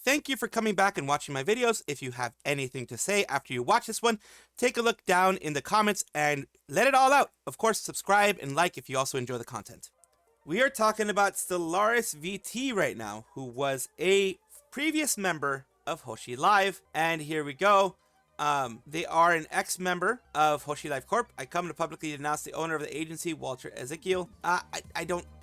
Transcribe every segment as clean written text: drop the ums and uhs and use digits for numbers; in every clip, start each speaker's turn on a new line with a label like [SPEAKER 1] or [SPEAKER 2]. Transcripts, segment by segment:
[SPEAKER 1] thank you for coming back and watching my videos. If you have anything to say after you watch this one, take a look down in the comments and let it all out. Of course, subscribe and like if you also enjoy the content. We are talking about Stellaris VT right now, who was a previous member of Hoshilive, and here we go. They are an ex-member of Hoshilive Corp. I come to publicly denounce the owner of the agency, Walter Ezekiel.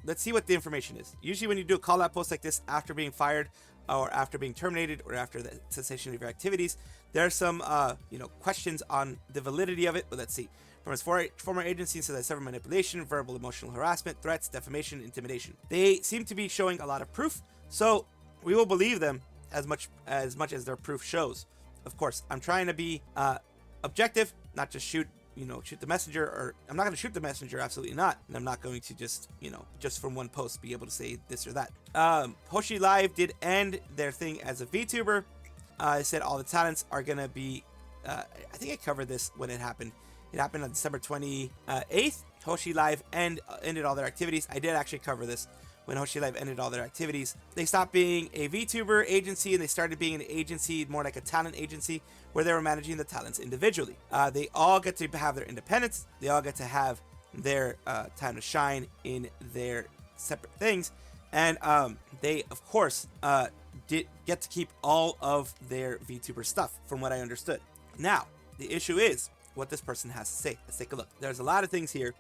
[SPEAKER 1] Let's see what the information is. Usually when you do a call-out post like this after being fired, or after being terminated, or after the cessation of your activities, there are some, questions on the validity of it, but let's see. From his former agency, says that several manipulation, verbal, emotional harassment, threats, defamation, intimidation. They seem to be showing a lot of proof, so we will believe them as much as their proof shows. Of course, I'm trying to be objective, not just shoot the messenger, or I'm not going to shoot the messenger, absolutely not. And I'm not going to just from one post be able to say this or that. Hoshilive did end their thing as a VTuber. I said all the talents are going to be, I think I covered this when it happened. It happened on December 28th. Hoshilive ended all their activities. I did actually cover this. When Hoshilive ended all their activities, they stopped being a VTuber agency and they started being an agency, more like a talent agency, where they were managing the talents individually. They all get to have their independence. They all get to have their time to shine in their separate things. And they, of course, did get to keep all of their VTuber stuff, from what I understood. Now, the issue is what this person has to say. Let's take a look. There's a lot of things here.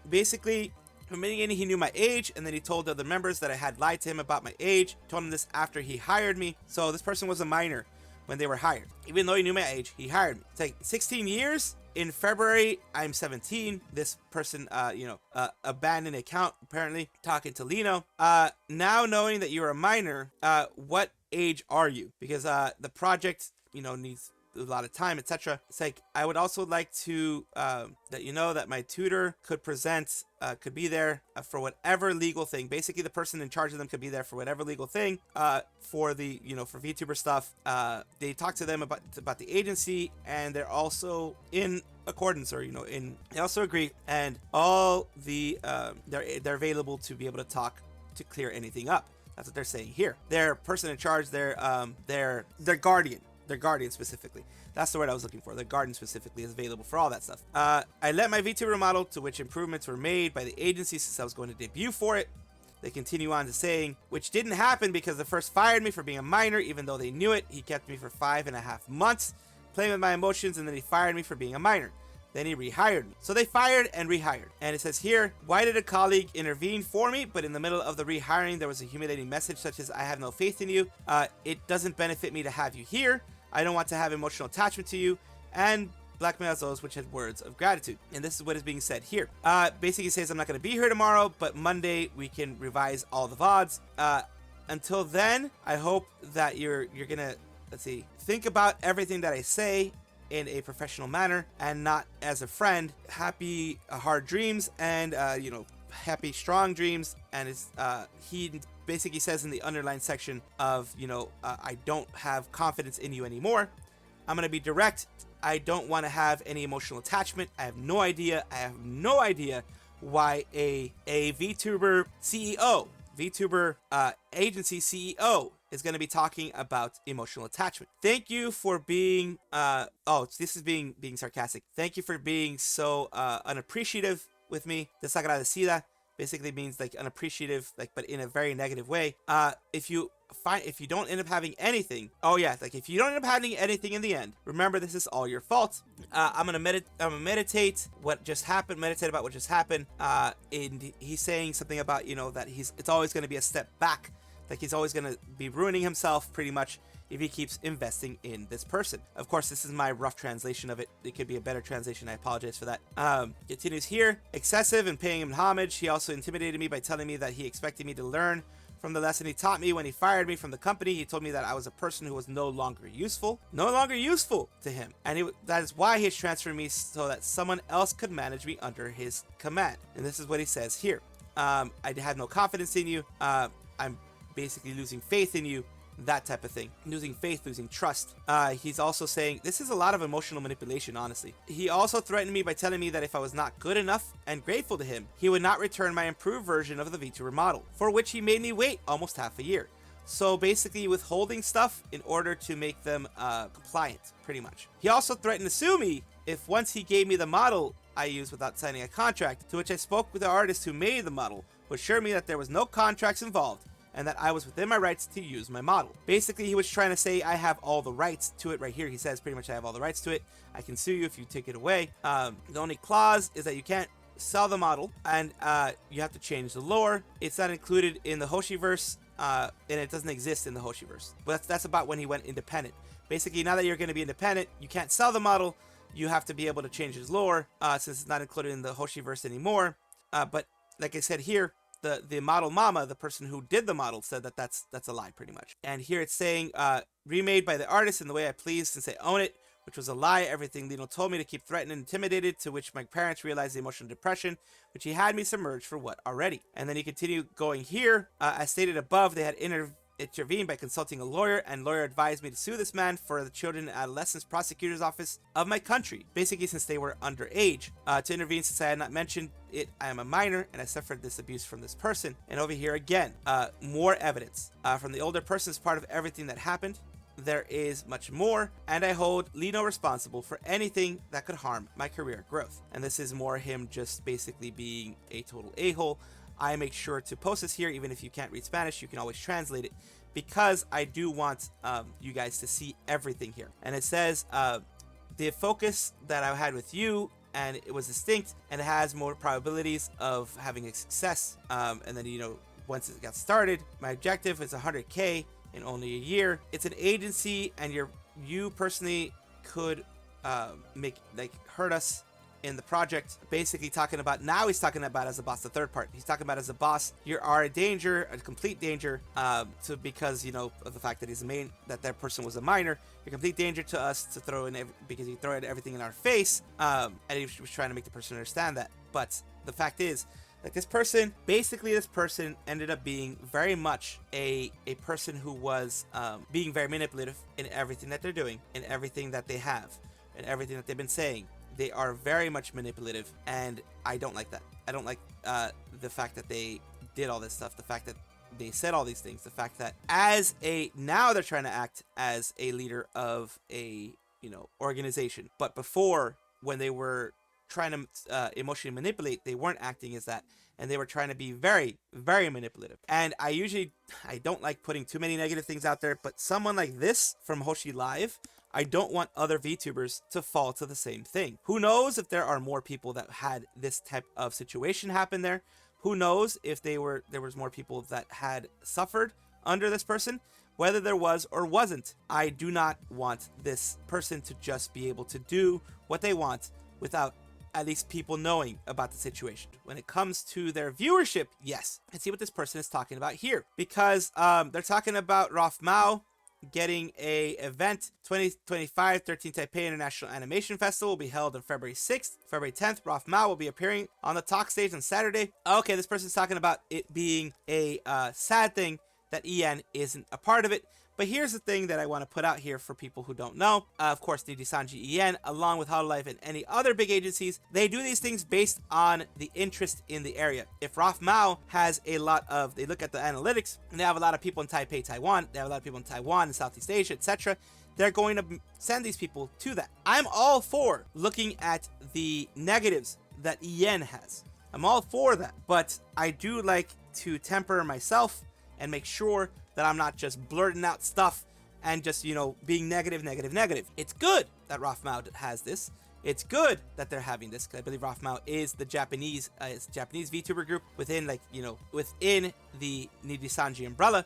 [SPEAKER 1] Basically, from the beginning, he knew my age, and then he told the other members that I had lied to him about my age. Told him this after he hired me. So this person was a minor when they were hired. Even though he knew my age, he hired me. It's like 16 years. In February, I'm 17. This person, abandoned an account, apparently, talking to Lino. Now knowing that you're a minor, what age are you? Because the project, needs a lot of time, etc. It's like, I would also like to let you know that my tutor could could be there for whatever legal thing. Basically, the person in charge of them could be there for whatever legal thing for the for VTuber stuff. They talk to them about the agency, and they're also in accordance, or they also agree, and all the they're available to be able to talk to clear anything up. That's what they're saying here. Their person in charge, their guardian. Their guardian specifically. That's the word I was looking for. Their guardian specifically is available for all that stuff. I let my VTuber model, to which improvements were made by the agency since I was going to debut for it. They continue on to saying, which didn't happen because they first fired me for being a minor, even though they knew it. He kept me for 5.5 months, playing with my emotions, and then he fired me for being a minor. Then he rehired me. So they fired and rehired. And it says here, why did a colleague intervene for me, but in the middle of the rehiring, there was a humiliating message such as, I have no faith in you. It doesn't benefit me to have you here. I don't want to have emotional attachment to you, and blackmails those which had words of gratitude. And this is what is being said here. Basically says, I'm not going to be here tomorrow, but Monday we can revise all the VODs. Until then, I hope that you're going to, think about everything that I say in a professional manner and not as a friend. Happy hard dreams, and happy strong dreams. And he basically says in the underlined section of I don't have confidence in you anymore. I'm gonna be direct. I don't want to have any emotional attachment. I have no idea why a VTuber CEO, VTuber agency CEO is going to be talking about emotional attachment. Thank you for being this is being sarcastic. Thank you for being so unappreciative with me. Desagradecida basically means like unappreciative, but in a very negative way. If you don't end up having anything, if you don't end up having anything in the end, remember, this is all your fault. I'm gonna meditate what just happened, meditate about what just happened. And he's saying something about that it's always gonna be a step back. Like he's always gonna be ruining himself pretty much if he keeps investing in this person. Of course, this is my rough translation of it. It could be a better translation. I apologize for that. Continues here. Excessive and paying him homage. He also intimidated me by telling me that he expected me to learn from the lesson he taught me when he fired me from the company. He told me that I was a person who was no longer useful to him. And that is why he's transferring me so that someone else could manage me under his command. And this is what he says here. I had no confidence in you. I'm basically losing faith in you, that type of thing. Losing faith, losing trust. He's also saying, this is a lot of emotional manipulation, honestly. He also threatened me by telling me that if I was not good enough and grateful to him, he would not return my improved version of the VTuber model, for which he made me wait almost half a year. So basically withholding stuff in order to make them compliant, pretty much. He also threatened to sue me if once he gave me the model I used without signing a contract, to which I spoke with the artist who made the model, who assured me that there was no contracts involved and that I was within my rights to use my model. Basically, he was trying to say I have all the rights to it. Right here, he says pretty much I have all the rights to it. I can sue you if you take it away. The only clause is that you can't sell the model, and you have to change the lore. It's not included in the Hoshiverse, and it doesn't exist in the Hoshiverse. But that's about when he went independent. Basically, now that you're going to be independent, you can't sell the model. You have to be able to change his lore, since it's not included in the Hoshiverse anymore. But like I said here, the model mama, the person who did the model, said that that's a lie, pretty much. And here it's saying, remade by the artist in the way I please since I own it, which was a lie. Everything Lino told me to keep threatened and intimidated, to which my parents realized the emotional depression, which he had me submerged for what already. And then he continued going here. As stated above, they had intervened by consulting a lawyer, and lawyer advised me to sue this man for the children and adolescents prosecutor's office of my country, basically since they were underage, to intervene since I had not mentioned it. I am a minor and I suffered this abuse from this person. And over here again, more evidence from the older person is part of everything that happened. There is much more, and I hold Lino responsible for anything that could harm my career growth. And this is more him just basically being a total a-hole. I make sure to post this here, even if you can't read Spanish, you can always translate it, because I do want you guys to see everything here. And it says, the focus that I had with you, and it was distinct, and it has more probabilities of having a success. And then, you know, once it got started, my objective is 100K in only a year. It's an agency, and you personally could hurt us in the project. Basically talking about, now he's talking about as a boss, the third part. He's talking about as a boss, you are a danger, a complete danger, because, you know, of the fact that that person was a minor. You're a complete danger to us to throw in, because you throw everything in our face. And he was trying to make the person understand that. But the fact is, like, this person ended up being very much a person who was being very manipulative in everything that they're doing, in everything that they have, in everything that they've been saying. They are very much manipulative, and I don't like that. I don't like the fact that they did all this stuff, the fact that they said all these things, the fact that now they're trying to act as a leader of a, you know, organization. But before, when they were trying to emotionally manipulate, they weren't acting as that, and they were trying to be very, very manipulative. And I don't like putting too many negative things out there, but someone like this from Hoshilive, I don't want other VTubers to fall to the same thing. Who knows if there are more people that had this type of situation happen there? Who knows if there was more people that had suffered under this person? Whether there was or wasn't, I do not want this person to just be able to do what they want without at least people knowing about the situation. When it comes to their viewership, yes. Let's see what this person is talking about here, because they're talking about Ralph Mao getting a event. 2025 13 Taipei International Animation Festival will be held on February 6th. February 10th, Ralph Mao will be appearing on the talk stage on Saturday. Okay, this person's talking about it being a sad thing that EN isn't a part of it. But here's the thing that I want to put out here for people who don't know. Of course, Nijisanji EN, along with Hololive and any other big agencies, they do these things based on the interest in the area. If Ralph Mao has they look at the analytics, and they have a lot of people in Taipei, Taiwan, they have a lot of people in Taiwan and Southeast Asia, etc., they're going to send these people to that. I'm all for looking at the negatives that EN has. I'm all for that. But I do like to temper myself and make sure that I'm not just blurting out stuff and just, you know, being negative. It's good that Ralph Mao has this. It's good that they're having this, because I believe Ralph Mao is the Japanese VTuber group within the Nijisanji umbrella.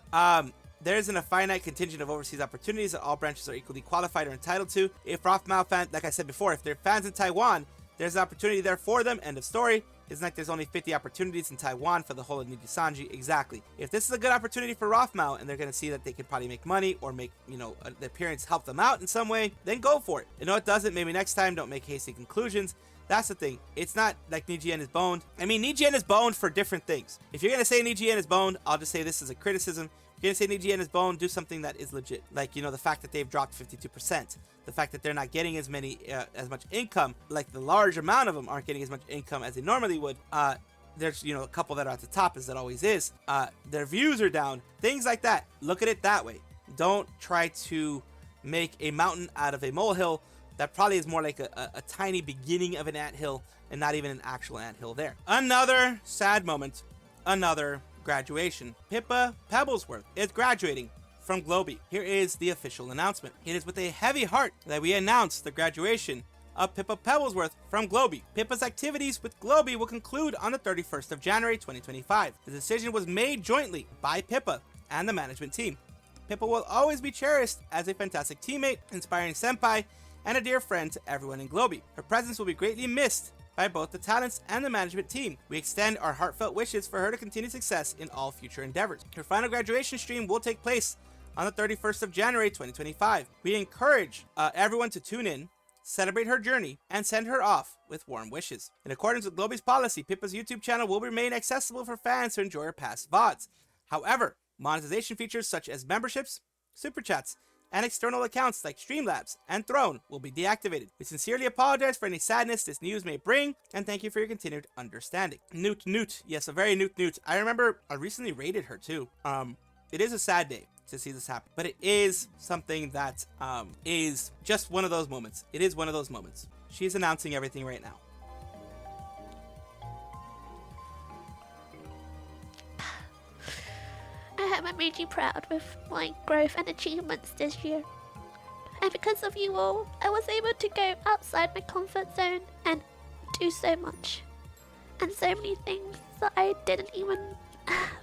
[SPEAKER 1] There isn't a finite contingent of overseas opportunities that all branches are equally qualified or entitled to. If Ralph Mao fans, like I said before, if they're fans in Taiwan, there's an opportunity there for them. End of story. It's like there's only 50 opportunities in Taiwan for the whole of Nijisanji. Exactly. If this is a good opportunity for Ralph Mao, and they're going to see that they could probably make money or make, you know, their parents help them out in some way, then go for it. You know, it doesn't, maybe next time, don't make hasty conclusions. That's the thing. It's not like Niji-en is boned. I mean, Niji-en is boned for different things. If you're going to say Niji-en is boned, I'll just say this is a criticism. If you're going to say Niji-en is boned, do something that is legit. Like, you know, the fact that they've dropped 52%. The fact that they're not getting as much income, like the large amount of them aren't getting as much income as they normally would. there's, you know, a couple that are at the top, as it always is. Their views are down, things like that. Look at it that way. Don't try to make a mountain out of a molehill. That probably is more like a tiny beginning of an anthill and not even an actual anthill there. Another sad moment, another graduation. Pippa Pebblesworth is graduating from Globie. Here is the official announcement. It is with a heavy heart that we announce the graduation of Pippa Pebblesworth from Globie. Pippa's activities with Globie will conclude on the 31st of January 2025. The decision was made jointly by Pippa and the management team. Pippa will always be cherished as a fantastic teammate, inspiring senpai, and a dear friend to everyone in Globie. Her presence will be greatly missed by both the talents and the management team. We extend our heartfelt wishes for her to continue success in all future endeavors. Her final graduation stream will take place on the 31st of January 2025. We encourage everyone to tune in, celebrate her journey, and send her off with warm wishes. In accordance with Globie's policy, Pippa's YouTube channel will remain accessible for fans to enjoy her past VODs. However, monetization features such as memberships, super chats, and external accounts like Streamlabs and Throne will be deactivated. We sincerely apologize for any sadness this news may bring, and thank you for your continued understanding. Newt. Yes, a very Newt. I remember I recently rated her too. It is a sad day to see this happen, but it is something that is just one of those moments. It is one of those moments. She's announcing everything right now.
[SPEAKER 2] I hope I made you proud with my growth and achievements this year. And because of you all, I was able to go outside my comfort zone and do so much. And so many things that I didn't even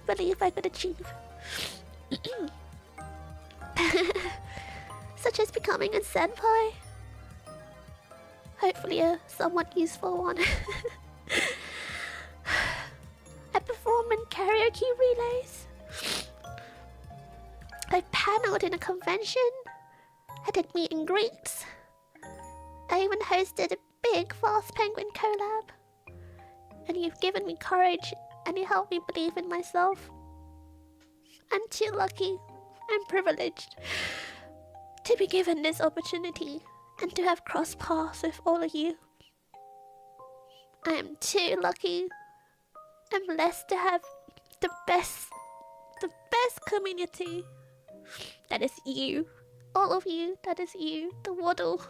[SPEAKER 2] believe I could achieve. Such as becoming a senpai. Hopefully a somewhat useful one. I perform in karaoke relays. I paneled in a convention. I did meet and greets. I even hosted a big Fast Penguin collab. And you've given me courage and you helped me believe in myself. I'm too lucky and privileged to be given this opportunity and to have crossed paths with all of you. I am too lucky and blessed to have the best community. That is you. All of you, that is you. The waddle.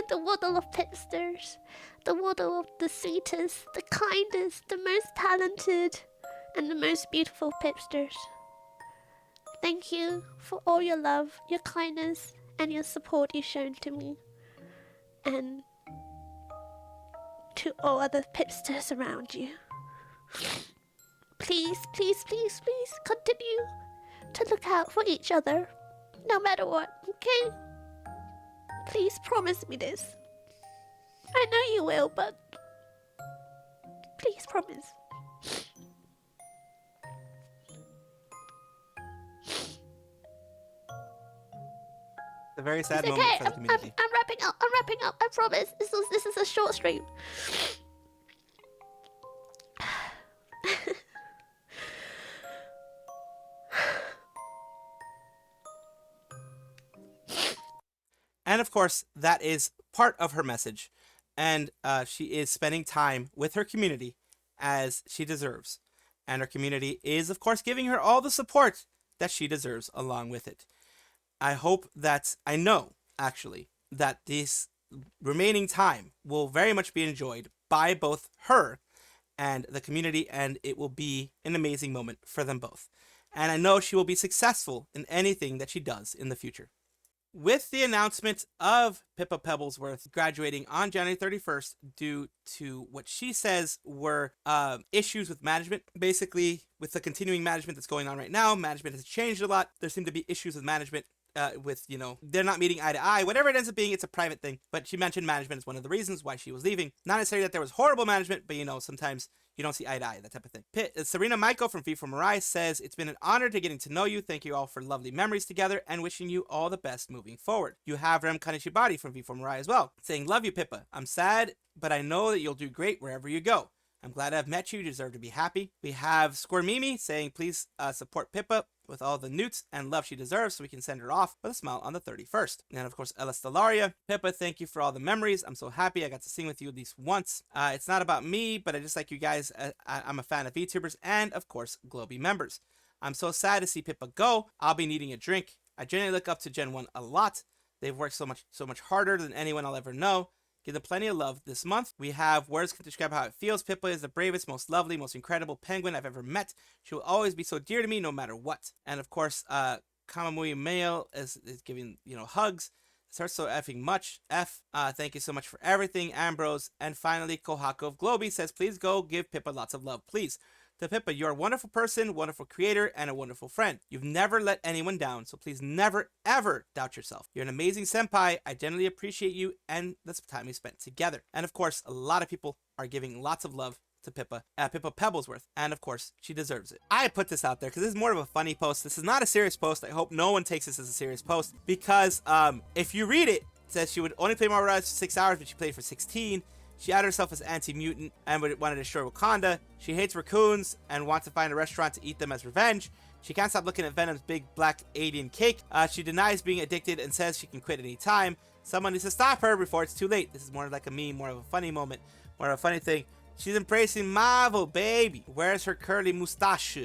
[SPEAKER 2] The waddle of Pipsters. The waddle of the sweetest, the kindest, the most talented, and the most beautiful Pipsters. Thank you for all your love, your kindness, and your support you've shown to me. And to all other Pipsters around you. Please, please, please, please continue to look out for each other, no matter what, okay? Please promise me this. I know you will, but please promise.
[SPEAKER 1] It's a very sad moment for the community.
[SPEAKER 2] I'm wrapping up. I promise. This is a short stream.
[SPEAKER 1] And of course, that is part of her message. And she is spending time with her community as she deserves. And her community is, of course, giving her all the support that she deserves along with it. I know, actually, that this remaining time will very much be enjoyed by both her and the community, and it will be an amazing moment for them both. And I know she will be successful in anything that she does in the future. With the announcement of Pippa Pebblesworth graduating on January 31st due to what she says were issues with management, basically with the continuing management that's going on right now, management has changed a lot. There seem to be issues with management with, they're not meeting eye to eye. Whatever it ends up being, it's a private thing. But she mentioned management is one of the reasons why she was leaving. Not necessarily that there was horrible management, but, sometimes you don't see eye to eye, that type of thing. Serena Michael from V4Mirai says, it's been an honor to getting to know you. Thank you all for lovely memories together and wishing you all the best moving forward. You have Rem Kaneshibari from V4Mirai as well, saying, love you, Pippa. I'm sad, but I know that you'll do great wherever you go. I'm glad I've met you. You deserve to be happy. We have Squirmimi saying, please support Pippa with all the newts and love she deserves so we can send her off with a smile on the 31st. And of course, Ella Stellaria. Pippa, thank you for all the memories. I'm so happy I got to sing with you at least once. It's not about me, but I just like you guys. I'm a fan of VTubers and, of course, Globie members. I'm so sad to see Pippa go. I'll be needing a drink. I genuinely look up to Gen 1 a lot. They've worked so much harder than anyone I'll ever know. Give them plenty of love this month. We have words can describe how it feels. Pippa is the bravest, most lovely, most incredible penguin I've ever met. She will always be so dear to me no matter what. And of course, Kamamui Mail is giving, hugs. It hurts so effing much. Thank you so much for everything, Ambrose. And finally, Kohaku of Globie says, please go give Pippa lots of love, please. To Pippa, you're a wonderful person, wonderful creator, and a wonderful friend. You've never let anyone down, so please never, ever doubt yourself. You're an amazing senpai. I genuinely appreciate you and the time we spent together. And of course, a lot of people are giving lots of love to Pippa, Pippa Pebblesworth, and of course, she deserves it. I put this out there because this is more of a funny post. This is not a serious post. I hope no one takes this as a serious post because if you read it, it says she would only play Marvel Rivals for 6 hours, but she played for 16. She outed herself as anti-mutant and wanted to destroy Wakanda. She hates raccoons and wants to find a restaurant to eat them as revenge. She can't stop looking at Venom's big black alien cake. She denies being addicted and says she can quit any time. Someone needs to stop her before it's too late. This is more like a meme, more of a funny moment, more of a funny thing. She's embracing Marvel, baby. Where's her curly mustache?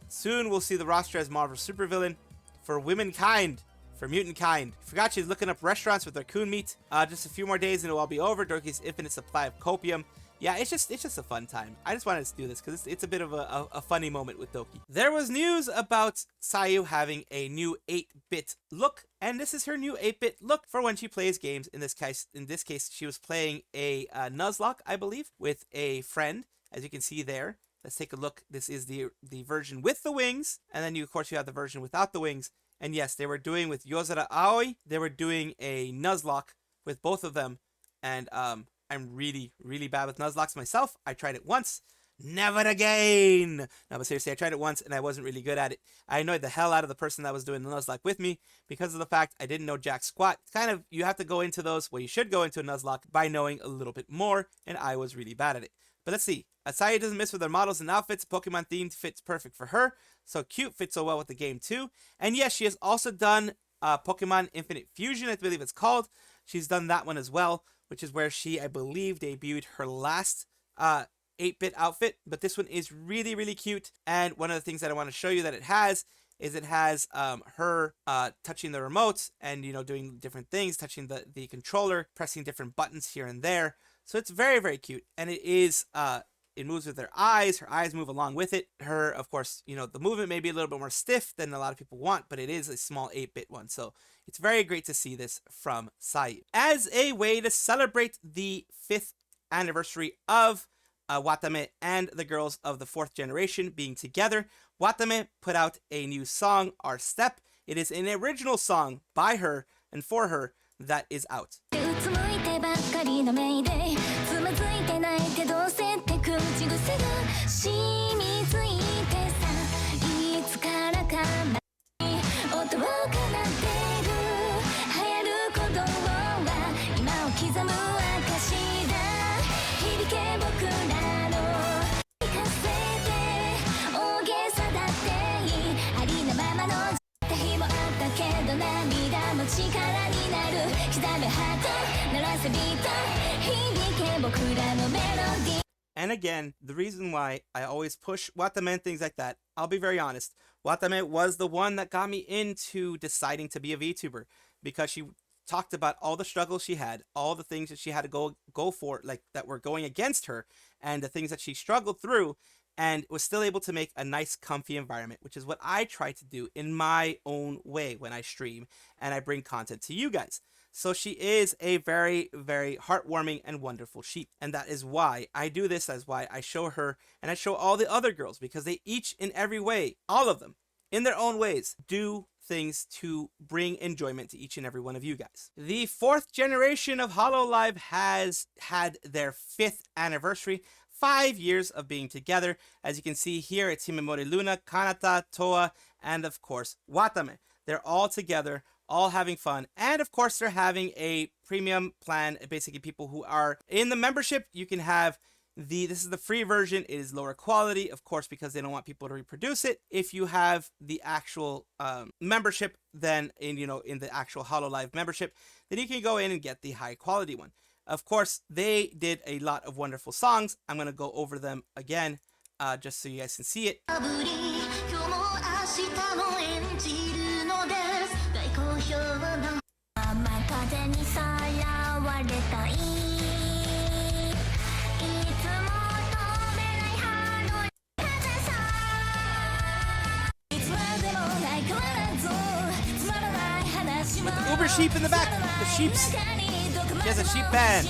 [SPEAKER 1] Soon we'll see the roster as Marvel supervillain for womankind. For mutant kind. Forgot she's looking up restaurants with raccoon meat. Just a few more days and it'll all be over. Doki's infinite supply of copium. Yeah, it's just a fun time. I just wanted to do this because it's a bit of a funny moment with Doki. There was news about Sayu having a new 8-bit look, and this is her new 8-bit look for when she plays games. In this case, she was playing a nuzlock, I believe, with a friend, as you can see there. Let's take a look. This is the version with the wings, and then of course you have the version without the wings. And yes, they were doing with Yozora Aoi, they were doing a nuzlock with both of them. And I'm really, really bad with nuzlocks myself. I tried it once. Never again! No, but seriously, I tried it once and I wasn't really good at it. I annoyed the hell out of the person that was doing the nuzlock with me because of the fact I didn't know jack squat. Kind of, you have to go into those, well, you should go into a nuzlock by knowing a little bit more, and I was really bad at it. But let's see. Sayu doesn't miss with her models and outfits. Pokemon themed fits perfect for her. So cute, fits so well with the game too. And yes, she has also done Pokemon Infinite Fusion, I believe it's called. She's done that one as well, which is where she, I believe, debuted her last 8-bit outfit. But this one is really, really cute. And one of the things that I want to show you that it has is her touching the remotes and, doing different things, touching the controller, pressing different buttons here and there. So it's very, very cute. And it is, it moves with her eyes move along with it. Her, of course, the movement may be a little bit more stiff than a lot of people want, but it is a small 8-bit one. So it's very great to see this from Sayu. As a way to celebrate the 5th anniversary of Watame and the girls of the 4th generation being together, Watame put out a new song, Our Step. It is an original song by her and for her that is out. And again, the reason why I always push Watame and things like that, I'll be very honest, Watame was the one that got me into deciding to be a VTuber, because she talked about all the struggles she had, all the things that she had to go for, like that were going against her, and the things that she struggled through, and was still able to make a nice, comfy environment, which is what I try to do in my own way when I stream and I bring content to you guys. So she is a very, very heartwarming and wonderful sheep. And that is why I do this. That's why I show her and I show all the other girls, because they each in every way, all of them, in their own ways, do things to bring enjoyment to each and every one of you guys. The 4th generation of Hololive has had their 5th anniversary. 5 years of being together. As you can see here, it's Himemori Luna, Kanata, Toa, and of course, Watame. They're all together, all having fun. And of course, they're having a premium plan. Basically, people who are in the membership, you can have This is the free version. It is lower quality, of course, because they don't want people to reproduce it. If you have the actual membership, then in the actual Hololive membership, then you can go in and get the high quality one. Of course, they did a lot of wonderful songs. I'm gonna go over them again, just so you guys can see it. With the Uber sheep in the back, the sheeps. She has a sheep band.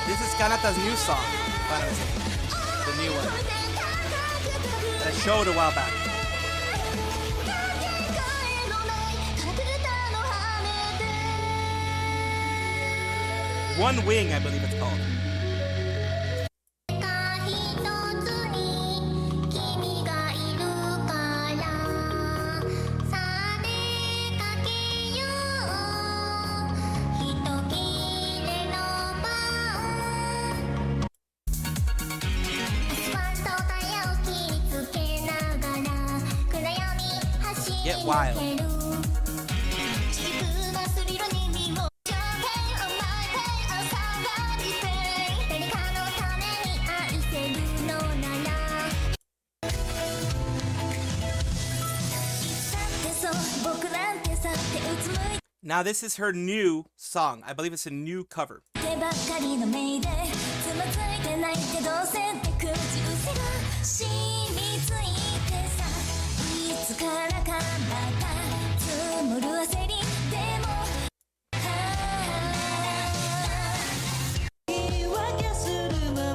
[SPEAKER 1] This is Kanata's new song, the new one that I showed a while back. One Wing, I believe it's called. Get wild. Now this is her new song. I believe it's a new cover.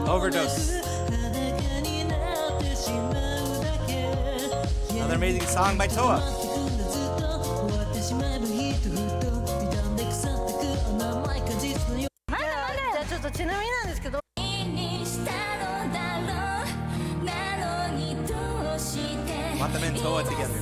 [SPEAKER 1] Overdose. Another amazing song by Toa. Watame and Toa together.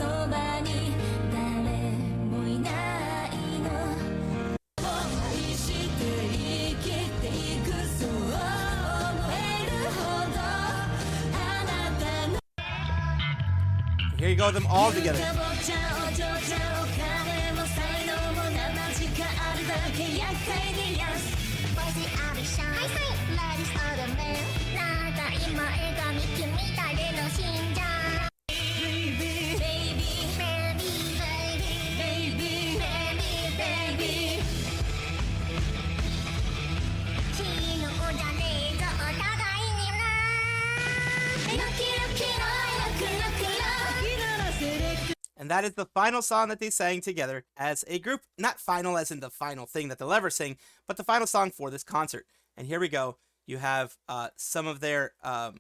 [SPEAKER 1] Here you go, them all together. And that is the final song that they sang together as a group. Not final as in the final thing that they'll ever sing, but the final song for this concert. And here we go. You have some of their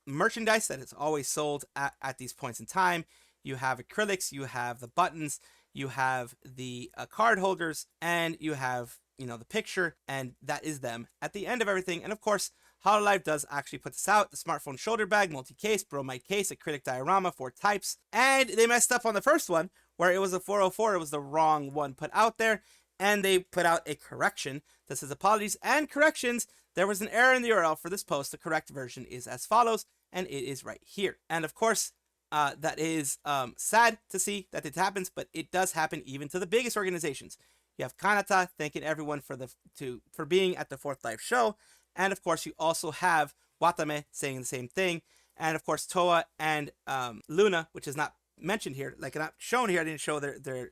[SPEAKER 1] merchandise that is always sold at these points in time. You have acrylics, you have the buttons, you have the card holders, and you have, the picture, and that is them at the end of everything. And of course, Hololive does actually put this out: the smartphone shoulder bag, multi-case, bromide case, acrylic diorama, 4 types. And they messed up on the first one, where it was a 404, it was the wrong one put out there, and they put out a correction that says apologies and corrections. There was an error in the URL for this post. The correct version is as follows, and it is right here. And of course, that is sad to see that it happens, but it does happen even to the biggest organizations. You have Kanata thanking everyone for being at the 4th Live show. And of course, you also have Watame saying the same thing. And of course, Toa and Luna, which is not mentioned here, like not shown here. I didn't show their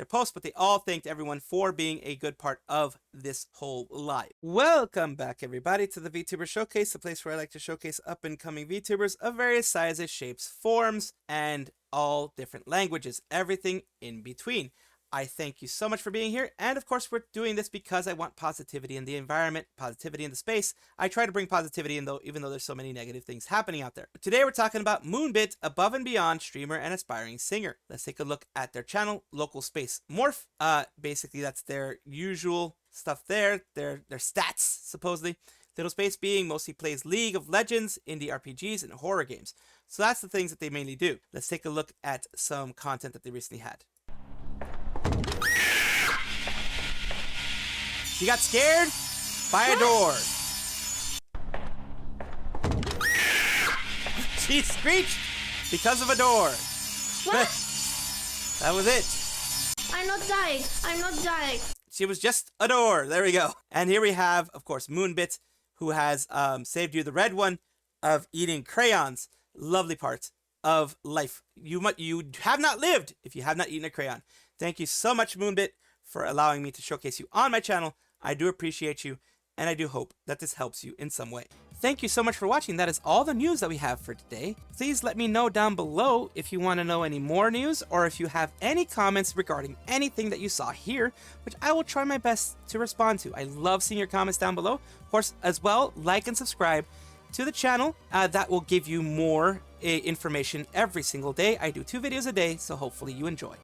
[SPEAKER 1] post, but they all thanked everyone for being a good part of this whole live. Welcome back, everybody, to the Vtuber Showcase, the place where I like to showcase up-and-coming Vtubers of various sizes, shapes, forms, and all different languages, everything in between. I thank you so much for being here. And of course, we're doing this because I want positivity in the environment, positivity in the space. I try to bring positivity in, though, even though there's so many negative things happening out there. Today, we're talking about Moonbit, above and beyond streamer and aspiring singer. Let's take a look at their channel, Local Space Morph. Basically, that's their usual stuff there, their stats, supposedly. Little Space being mostly plays League of Legends, indie RPGs, and horror games. So that's the things that they mainly do. Let's take a look at some content that they recently had. She got scared by a door. She screeched because of a door.
[SPEAKER 2] What?
[SPEAKER 1] That was it.
[SPEAKER 2] I'm not dying. I'm not dying.
[SPEAKER 1] She was just a door. There we go. And here we have, of course, Moonbit, who has saved you the red one of eating crayons. Lovely part of life. You have not lived if you have not eaten a crayon. Thank you so much, Moonbit, for allowing me to showcase you on my channel. I do appreciate you, and I do hope that this helps you in some way. Thank you so much for watching. That is all the news that we have for today. Please let me know down below if you want to know any more news, or if you have any comments regarding anything that you saw here, which I will try my best to respond to. I love seeing your comments down below. Of course, as well, like and subscribe to the channel. That will give you more information every single day. I do 2 videos a day, so hopefully you enjoy.